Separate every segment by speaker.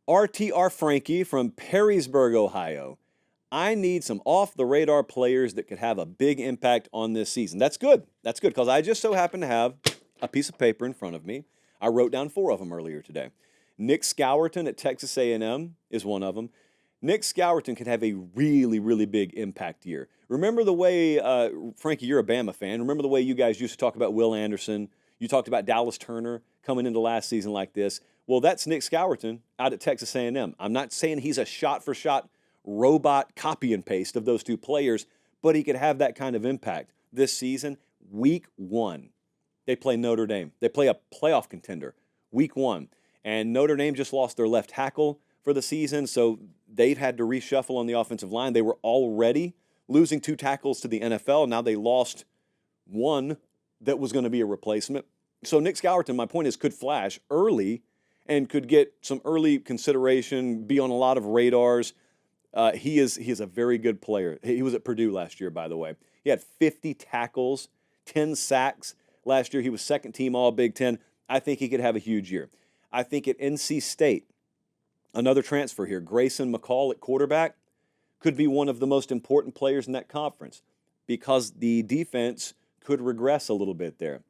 Speaker 1: RTR Frankie from Perrysburg, Ohio. I need some off-the-radar players that could have a big impact on this season. That's good. That's good because I just so happen to have a piece of paper in front of me. I wrote down 4 of them earlier today. Nick Scourton at Texas A&M is one of them. Nick Scourton could have a really, really big impact year. Remember the way, Frankie, you're a Bama fan. Remember the way you guys used to talk about Will Anderson? You talked about Dallas Turner coming into last season like this. Well, that's Nick Scourton out at Texas A&M. I'm not saying he's a shot-for-shot robot copy and paste of those 2 players, but he could have that kind of impact this season. Week 1, they play Notre Dame. They play a playoff contender, week 1. And Notre Dame just lost their left tackle for the season, so they've had to reshuffle on the offensive line. They were already losing 2 tackles to the NFL. Now they lost one that was going to be a replacement. So Nick Scourton, my point is, could flash early and could get some early consideration, be on a lot of radars. He is a very good player. He was at Purdue last year, by the way. He had 50 tackles, 10 sacks last year. He was second team All Big Ten. I think he could have a huge year. I think at NC State, another transfer here, Grayson McCall at quarterback, could be one of the most important players in that conference because the defense could regress a little bit there.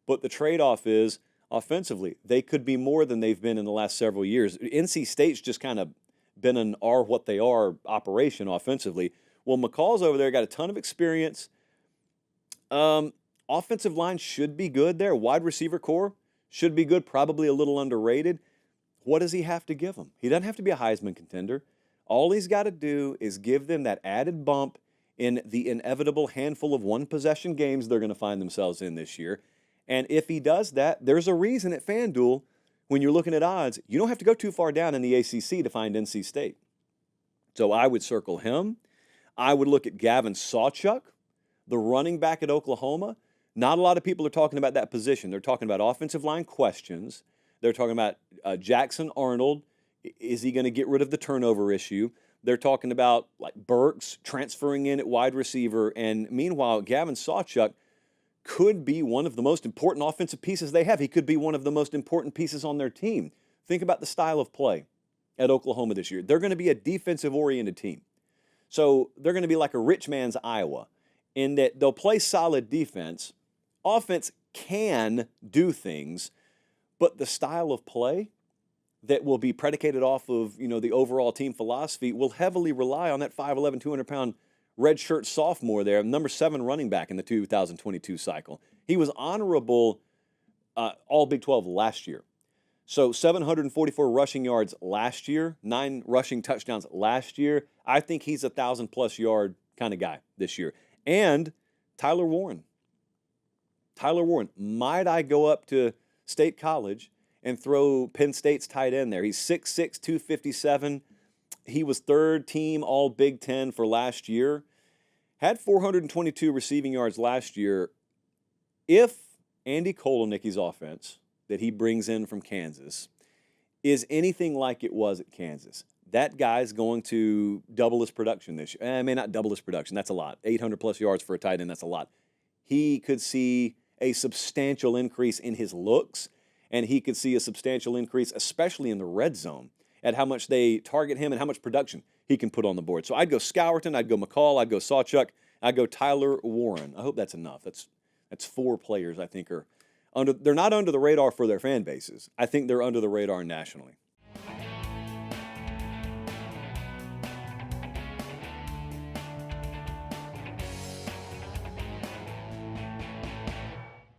Speaker 1: But the trade-off is, offensively, they could be more than they've been in the last several years. NC State's just kind of been an are what they are operation offensively. Well, McCall's over there, got a ton of experience. Offensive line should be good there. Wide receiver core should be good, probably a little underrated. What does he have to give them? He doesn't have to be a Heisman contender. All he's got to do is give them that added bump in the inevitable handful of one-possession games they're going to find themselves in this year. And if he does that, there's a reason at FanDuel, when you're looking at odds, you don't have to go too far down in the ACC to find NC State. So I would circle him. I would look at Gavin Sawchuk, the running back at Oklahoma. Not a lot of people are talking about that position. They're talking about offensive line questions. They're talking about Jackson Arnold. Is he going to get rid of the turnover issue? They're talking about like Burks transferring in at wide receiver. And meanwhile, Gavin Sawchuk could be one of the most important offensive pieces they have. He could be one of the most important pieces on their team. Think about the style of play at Oklahoma this year. They're going to be a defensive-oriented team. So they're going to be like a rich man's Iowa in that they'll play solid defense. Offense can do things, but the style of play that will be predicated off of, the overall team philosophy will heavily rely on that 5'11", 200-pound redshirt sophomore there, number 7 running back in the 2022 cycle. He was honorable all Big 12 last year. So 744 rushing yards last year, 9 rushing touchdowns last year. I think he's a 1,000-plus yard kind of guy this year. And Tyler Warren. Might I go up to State College and throw Penn State's tight end there? He's 6'6", 257. He was third team All Big Ten for last year. Had 422 receiving yards last year. If Andy Kolonicki's offense that he brings in from Kansas is anything like it was at Kansas, that guy's going to double his production this year. I mean, not double his production. That's a lot. 800-plus yards for a tight end, that's a lot. He could see a substantial increase in his looks, and he could see a substantial increase, especially in the red zone, at how much they target him and how much production he can put on the board. So I'd go Scourton, I'd go McCall, I'd go Sawchuk, I'd go Tyler Warren. I hope that's enough. That's 4 players I think are they're not under the radar for their fan bases. I think they're under the radar nationally.